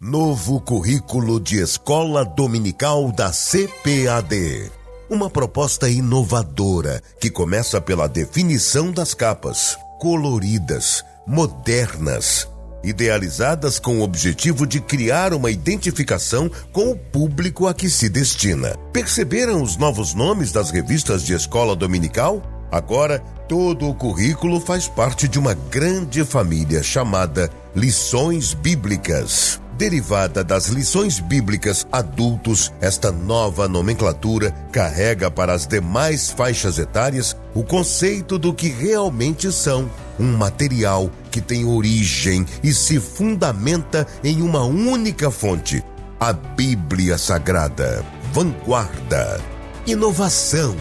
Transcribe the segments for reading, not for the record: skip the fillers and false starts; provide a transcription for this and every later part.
Novo currículo de escola dominical da CPAD. Uma proposta inovadora que começa pela definição das capas, coloridas, modernas, idealizadas com o objetivo de criar uma identificação com o público a que se destina. Perceberam os novos nomes das revistas de escola dominical? Agora, todo o currículo faz parte de uma grande família chamada Lições Bíblicas. Derivada das lições bíblicas adultos, esta nova nomenclatura carrega para as demais faixas etárias o conceito do que realmente são, um material que tem origem e se fundamenta em uma única fonte, a Bíblia Sagrada. Vanguarda, inovação.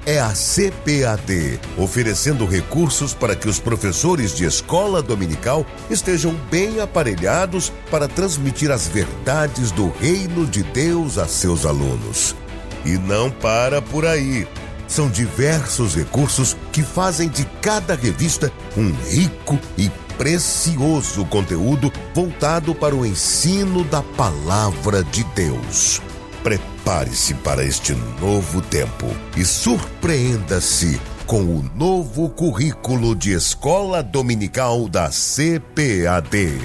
É a CPAD, oferecendo recursos para que os professores de escola dominical estejam bem aparelhados para transmitir as verdades do reino de Deus a seus alunos. E não para por aí. São diversos recursos que fazem de cada revista um rico e precioso conteúdo voltado para o ensino da palavra de Deus. Prepare-se para este novo tempo e surpreenda-se com o novo currículo de escola dominical da CPAD.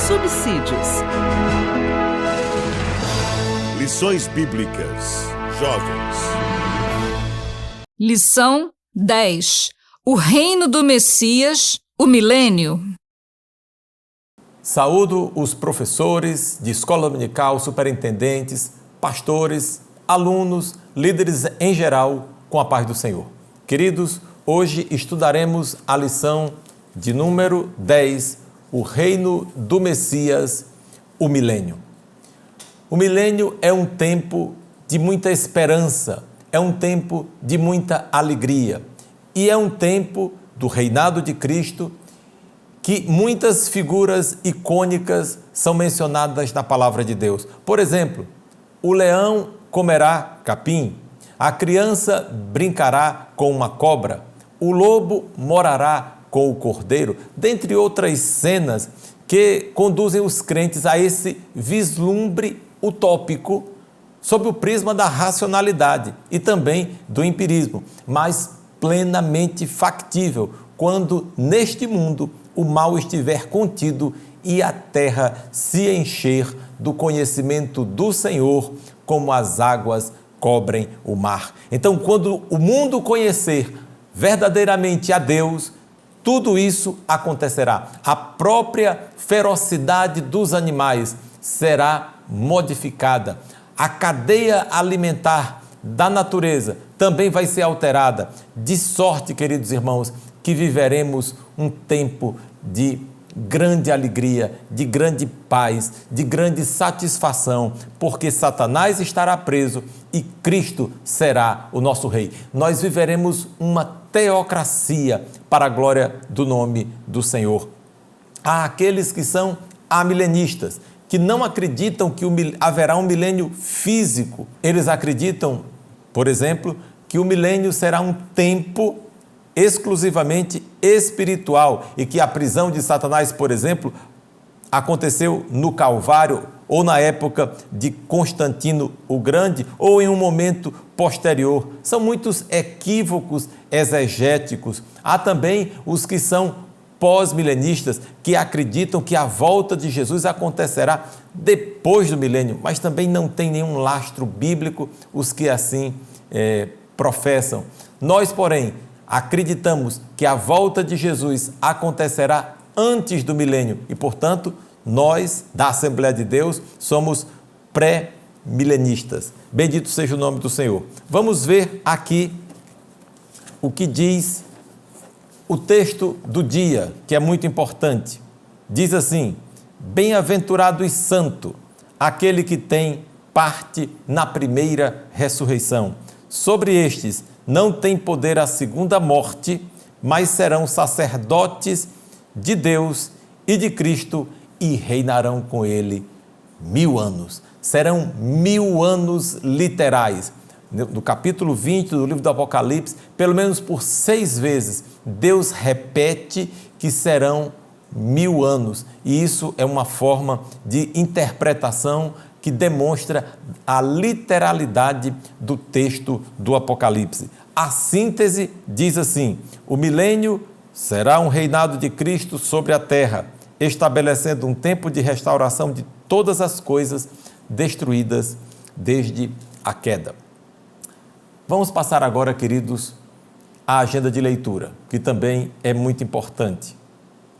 Subsídios. Lições Bíblicas, jovens. Lição 10. O reino do Messias, o milênio. Saúdo os professores de escola dominical, superintendentes, pastores, alunos, líderes em geral, com a paz do Senhor. Queridos, hoje estudaremos a lição de número 10, o reino do Messias, o milênio. O milênio é um tempo de muita esperança, é um tempo de muita alegria e é um tempo do reinado de Cristo que muitas figuras icônicas são mencionadas na palavra de Deus. Por exemplo, o leão comerá capim, a criança brincará com uma cobra, o lobo morará com o cordeiro, dentre outras cenas que conduzem os crentes a esse vislumbre utópico sob o prisma da racionalidade e também do empirismo, mas plenamente factível quando neste mundo o mal estiver contido e a terra se encher do conhecimento do Senhor como as águas cobrem o mar. Então, quando o mundo conhecer verdadeiramente a Deus, tudo isso acontecerá. A própria ferocidade dos animais será modificada. A cadeia alimentar da natureza também vai ser alterada. De sorte, queridos irmãos, que viveremos um tempo de grande alegria, de grande paz, de grande satisfação, porque Satanás estará preso e Cristo será o nosso rei. Nós viveremos uma teocracia para a glória do nome do Senhor. Há aqueles que são amilenistas, que não acreditam que haverá um milênio físico. Eles acreditam, por exemplo, que o milênio será um tempo exclusivamente espiritual e que a prisão de Satanás, por exemplo, aconteceu no Calvário ou na época de Constantino o Grande ou em um momento posterior. São muitos equívocos exegéticos. Há também os que são pós-milenistas, que acreditam que a volta de Jesus acontecerá depois do milênio, mas também não tem nenhum lastro bíblico os que assim professam. Nós, porém, acreditamos que a volta de Jesus acontecerá antes do milênio e, portanto, nós, da Assembleia de Deus, somos pré-milenistas. Bendito seja o nome do Senhor. Vamos ver aqui o que diz o texto do dia, que é muito importante. diz assim: bem-aventurado e santo, aquele que tem parte na primeira ressurreição. Sobre estes não tem poder a segunda morte, mas serão sacerdotes de Deus e de Cristo e reinarão com ele 1000 anos. Serão 1000 anos literais. No capítulo 20 do livro do Apocalipse, pelo menos por 6 vezes, Deus repete que serão 1000 anos. E isso é uma forma de interpretação que demonstra a literalidade do texto do Apocalipse. A síntese diz assim: o milênio será um reinado de Cristo sobre a terra, estabelecendo um tempo de restauração de todas as coisas destruídas desde a queda. Vamos passar agora, queridos, à agenda de leitura, que também é muito importante.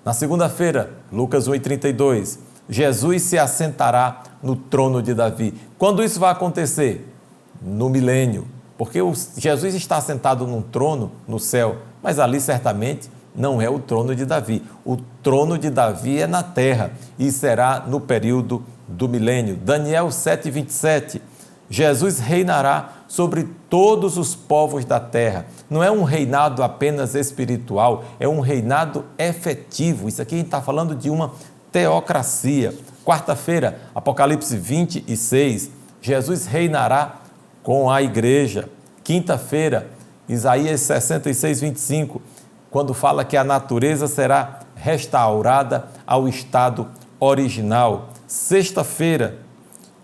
Na segunda-feira, Lucas 1:32, Jesus se assentará no trono de Davi. Quando isso vai acontecer? No milênio, porque Jesus está assentado num trono no céu, mas ali certamente não é o trono de Davi. O trono de Davi é na terra e será no período do milênio. Daniel 7:27, Jesus reinará sobre todos os povos da terra. Não é um reinado apenas espiritual, é um reinado efetivo. Isso aqui a gente está falando de uma teocracia. Quarta-feira, Apocalipse 26, Jesus reinará com a igreja. Quinta-feira, Isaías 66:25, quando fala que a natureza será restaurada ao estado original. Sexta-feira,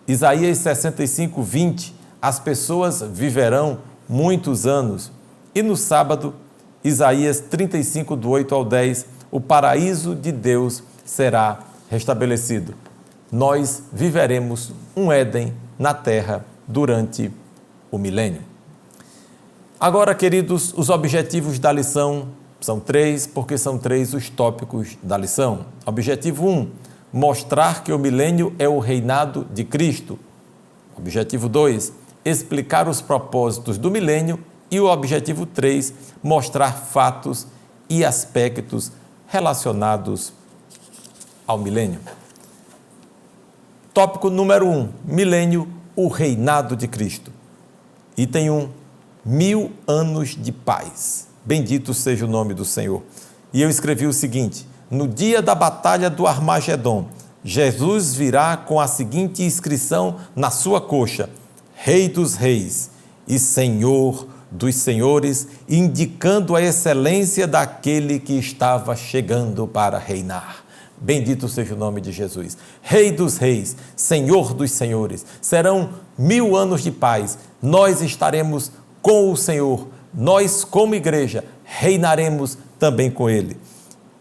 Isaías 65:20, as pessoas viverão muitos anos. E no sábado, Isaías 35, do 8 ao 10, o paraíso de Deus será restabelecido. Nós viveremos um Éden na terra durante o milênio. Agora, queridos, os objetivos da lição são 3, porque são 3 os tópicos da lição. Objetivo 1, mostrar que o milênio é o reinado de Cristo. Objetivo 2, explicar os propósitos do milênio. E o objetivo 3, mostrar fatos e aspectos relacionados ao milênio. Tópico número 1, milênio, o reinado de Cristo. Item 1, 1000 anos de paz. Bendito seja o nome do Senhor. E eu escrevi o seguinte: no dia da batalha do Armagedon, Jesus virá com a seguinte inscrição na sua coxa: Rei dos Reis e Senhor dos Senhores, indicando a excelência daquele que estava chegando para reinar. Bendito seja o nome de Jesus. Rei dos Reis, Senhor dos Senhores. Serão 1000 anos de paz. Nós estaremos com o Senhor. Nós, como igreja, reinaremos também com Ele.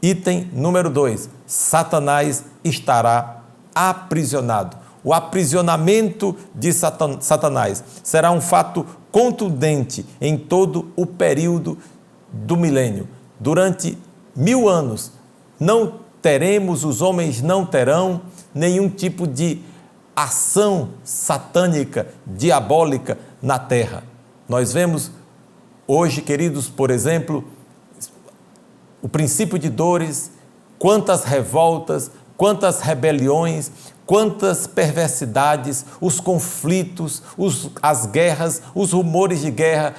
Item número 2, Satanás estará aprisionado. O aprisionamento de Satanás será um fato contundente em todo o período do milênio. Durante 1000 anos, os homens não terão nenhum tipo de ação satânica, diabólica na terra. Nós vemos hoje, queridos, por exemplo, o princípio de dores, quantas revoltas, quantas rebeliões, quantas perversidades, os conflitos, as guerras, os rumores de guerra.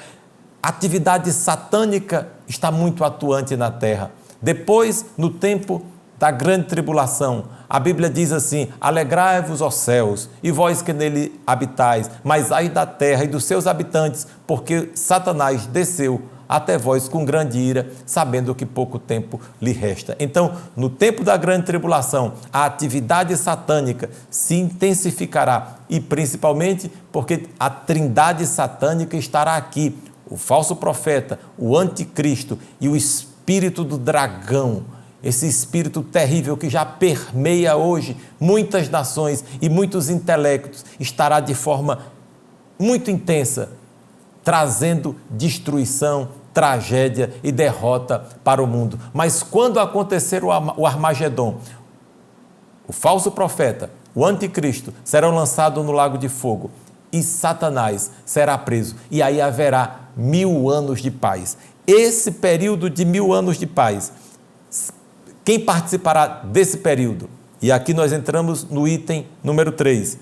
A atividade satânica está muito atuante na terra. Depois, no tempo da grande tribulação, a Bíblia diz assim: alegrai-vos, ó céus, e vós que nele habitais, mas ai da terra e dos seus habitantes, porque Satanás desceu até vós com grande ira, sabendo que pouco tempo lhe resta. Então, no tempo da grande tribulação, a atividade satânica se intensificará, e principalmente porque a trindade satânica estará aqui: o falso profeta, o anticristo e o espírito do dragão, esse espírito terrível que já permeia hoje muitas nações e muitos intelectos, estará de forma muito intensa, trazendo destruição, tragédia e derrota para o mundo. Mas quando acontecer o Armagedon, o falso profeta, o anticristo, serão lançados no lago de fogo e Satanás será preso. E aí haverá 1000 anos de paz. Esse período de 1000 anos de paz Quem participará desse período? E aqui nós entramos no item número 3.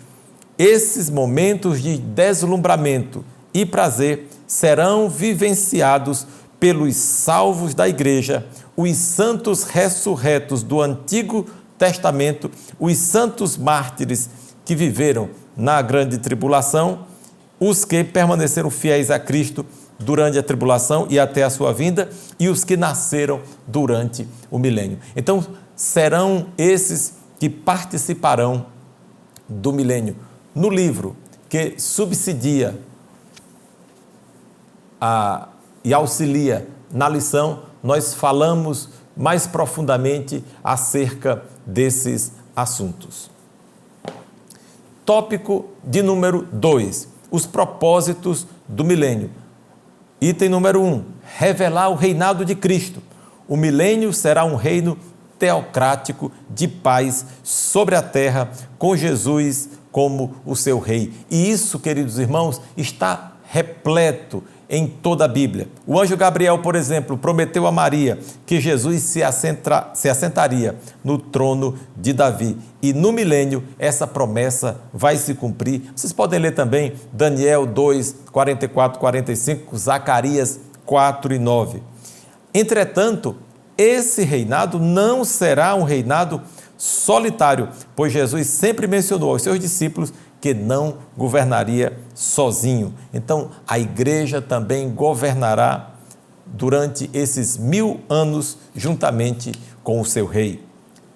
Esses momentos de deslumbramento e prazer serão vivenciados pelos salvos da igreja, os santos ressurretos do Antigo Testamento, os santos mártires que viveram na grande tribulação, os que permaneceram fiéis a Cristo durante a tribulação e até a sua vinda, e os que nasceram durante o milênio. Então, serão esses que participarão do milênio. No livro que subsidia e auxilia na lição, nós falamos mais profundamente acerca desses assuntos. Tópico de número 2, os propósitos do milênio. Item número 1, revelar o reinado de Cristo. O milênio será um reino teocrático de paz sobre a terra, com Jesus como o seu rei. E isso, queridos irmãos, está repleto em toda a Bíblia. O anjo Gabriel, por exemplo, prometeu a Maria que Jesus se assentaria no trono de Davi. E no milênio, essa promessa vai se cumprir. Vocês podem ler também Daniel 2, 44, 45, Zacarias 4 e 9. Entretanto, esse reinado não será um reinado solitário, pois Jesus sempre mencionou aos seus discípulos que não governaria sozinho. Então, a igreja também governará durante esses 1000 anos, juntamente com o seu rei.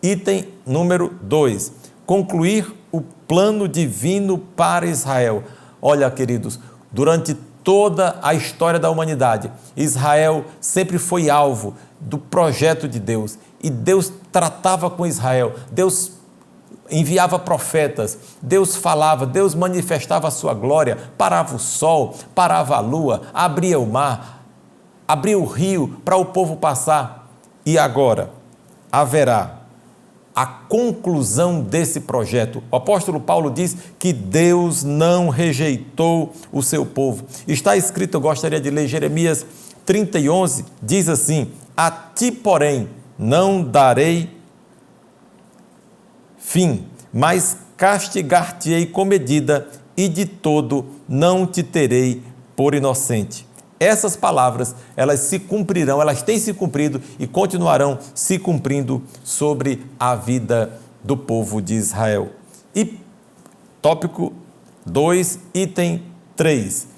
Item número 2, concluir o plano divino para Israel. Olha, queridos, durante toda a história da humanidade, Israel sempre foi alvo do projeto de Deus, e Deus tratava com Israel, Deus enviava profetas, Deus falava, Deus manifestava a sua glória, parava o sol, parava a lua, abria o mar, abria o rio para o povo passar. E agora haverá a conclusão desse projeto. O apóstolo Paulo diz que Deus não rejeitou o seu povo. Está escrito, eu gostaria de ler Jeremias 30 e 11, diz assim: a ti, porém, não darei fim, mas castigar-te-ei com medida, e de todo não te terei por inocente. Essas palavras, elas se cumprirão, elas têm se cumprido e continuarão se cumprindo sobre a vida do povo de Israel. E tópico 2, item 3,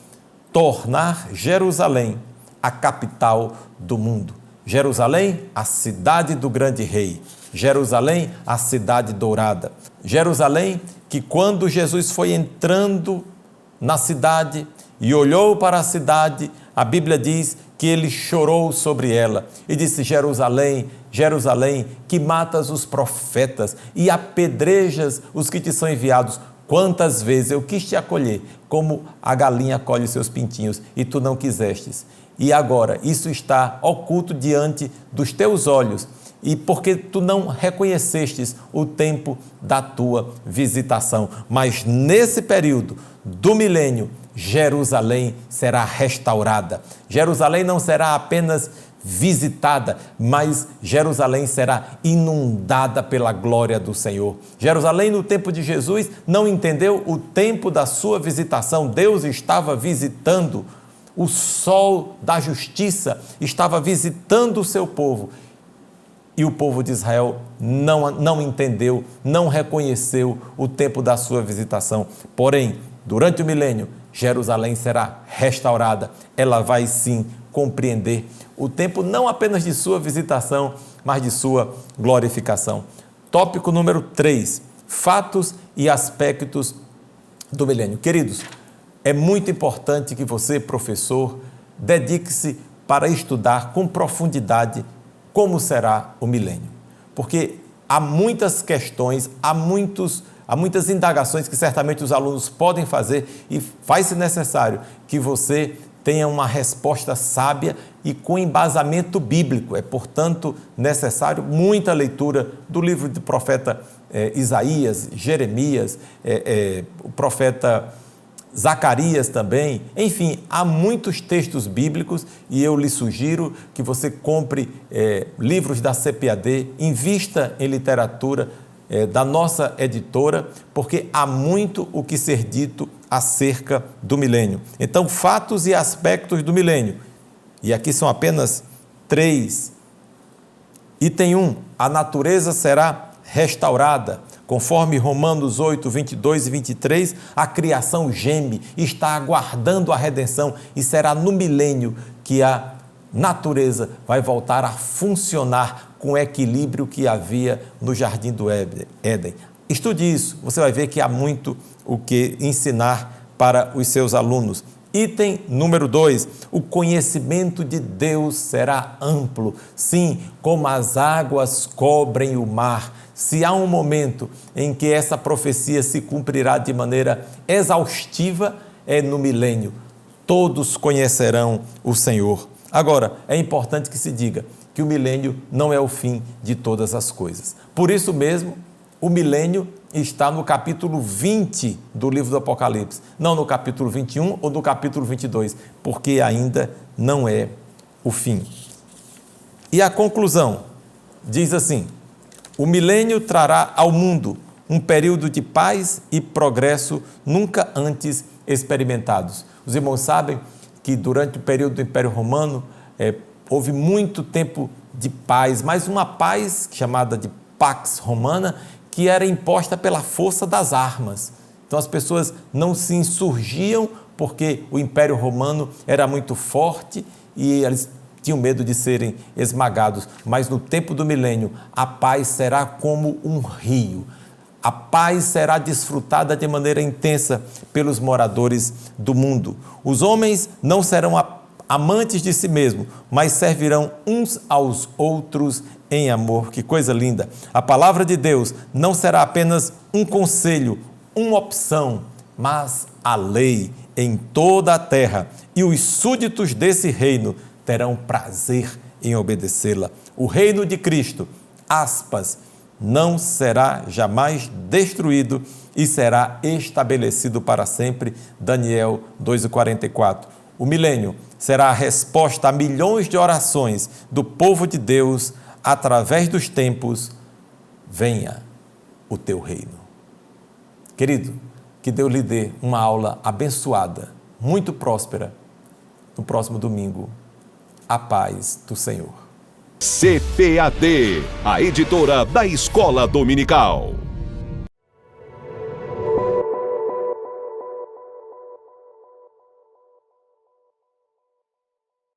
tornar Jerusalém a capital do mundo. Jerusalém, a cidade do grande rei. Jerusalém, a cidade dourada. Jerusalém, que quando Jesus foi entrando na cidade e olhou para a cidade, a Bíblia diz que ele chorou sobre ela e disse: Jerusalém, Jerusalém, que matas os profetas e apedrejas os que te são enviados. Quantas vezes eu quis te acolher, como a galinha acolhe seus pintinhos, e tu não quisestes. E agora, isso está oculto diante dos teus olhos, e porque tu não reconhecestes o tempo da tua visitação. Mas nesse período do milênio, Jerusalém será restaurada. Jerusalém não será apenas visitada, mas Jerusalém será inundada pela glória do Senhor. Jerusalém, no tempo de Jesus, não entendeu o tempo da sua visitação. Deus estava visitando, o sol da justiça estava visitando o seu povo. E o povo de Israel não entendeu, não reconheceu o tempo da sua visitação. Porém, durante o milênio, Jerusalém será restaurada. Ela vai sim compreender o tempo não apenas de sua visitação, mas de sua glorificação. Tópico número 3, fatos e aspectos do milênio. Queridos, é muito importante que você, professor, dedique-se para estudar com profundidade como será o milênio. Porque há muitas questões, há muitas indagações que certamente os alunos podem fazer, e faz-se necessário que você tenha uma resposta sábia e com embasamento bíblico. É, portanto, necessário muita leitura do livro do profeta Isaías, Jeremias, o profeta Zacarias também. Enfim, há muitos textos bíblicos e eu lhe sugiro que você compre livros da CPAD, invista em literatura da nossa editora, porque há muito o que ser dito acerca do milênio. Então, fatos e aspectos do milênio. E aqui são apenas 3. Item 1, a natureza será restaurada. Conforme Romanos 8, 22 e 23, a criação geme, está aguardando a redenção e será no milênio que a natureza vai voltar a funcionar com o equilíbrio que havia no Jardim do Éden. Estude isso, você vai ver que há muito o que ensinar para os seus alunos. Item número 2, o conhecimento de Deus será amplo, sim, como as águas cobrem o mar. Se há um momento em que essa profecia se cumprirá de maneira exaustiva, é no milênio. Todos conhecerão o Senhor. Agora, é importante que se diga que o milênio não é o fim de todas as coisas. Por isso mesmo, o milênio está no capítulo 20 do livro do Apocalipse, não no capítulo 21 ou no capítulo 22, porque ainda não é o fim. E a conclusão diz assim: o milênio trará ao mundo um período de paz e progresso nunca antes experimentados. Os irmãos sabem que durante o período do Império Romano houve muito tempo de paz, mas uma paz chamada de Pax Romana, que era imposta pela força das armas. Então as pessoas não se insurgiam porque o Império Romano era muito forte e eles tinham medo de serem esmagados. Mas no tempo do milênio, a paz será como um rio. A paz será desfrutada de maneira intensa pelos moradores do mundo. Os homens não serão amantes de si mesmos, mas servirão uns aos outros em amor. Que coisa linda! A palavra de Deus não será apenas um conselho, uma opção, mas a lei em toda a terra, e os súditos desse reino terão prazer em obedecê-la. O reino de Cristo, aspas, não será jamais destruído e será estabelecido para sempre. Daniel 2:44. O milênio será a resposta a milhões de orações do povo de Deus através dos tempos. Venha o teu reino. Querido, que Deus lhe dê uma aula abençoada, muito próspera, no próximo domingo. A paz do Senhor. CPAD, a editora da Escola Dominical.